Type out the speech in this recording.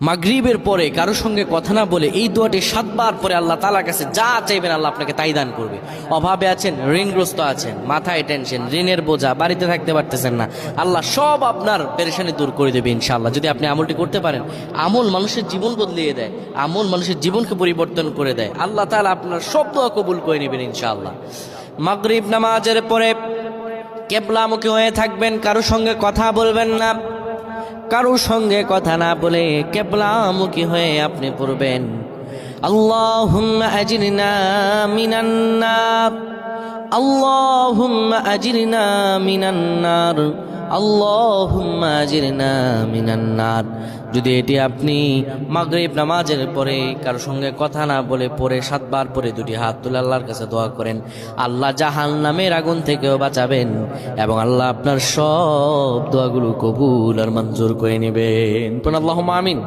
মাগরিবের পরে কারো সঙ্গে কথা না বলে এই দোয়াটি 7 বার পরে আল্লাহ তাআলার কাছে যা চাইবেন আল্লাহ আপনাকে তাই দান করবে। অভাবে আছেন, ঋণগ্রস্ত আছেন, মাথায় টেনশন, ঋণের বোঝা, বাড়িতে থাকতে পারতেছেন না, আল্লাহ সব আপনার পেরেশানি দূর করে দেবে ইনশাআল্লাহ, যদি আপনি আমলটি করতে পারেন। আমল মানুষের জীবন বদলিয়ে দেয়, আমল মানুষের জীবনকে পরিবর্তন করে দেয়। আল্লাহ তাআলা আপনার সব দোয়া কবুল করে নেবেন ইনশাআল্লাহ। মাগরিব নামাজের পরে কিবলামুখী হয়ে থাকবেন, কারো সঙ্গে কথা বলবেন না, কারো সঙ্গে কথা না বলে কিবলামুখী হয়ে আপনি পড়বেন আল্লাহুম্মা আজরিনা মিনান নার, আল্লাহুম্মা আজরিনা মিনান নার, আল্লাহুম্মা আজরিনা মিনান নার। যদি এটি আপনি মাগরিব নামাজের পরে কারো সঙ্গে কথা না বলে পড়ে 7 বার পরে দুটি হাত তুলে আল্লাহর কাছে দোয়া করেন, আল্লাহ জাহান্নামের আগুন থেকেও বাঁচাবেন এবং আল্লাহ আপনার সব দোয়াগুলো কবুল আর মঞ্জুর করে নেবেন। আল্লাহুম্মা আমিন।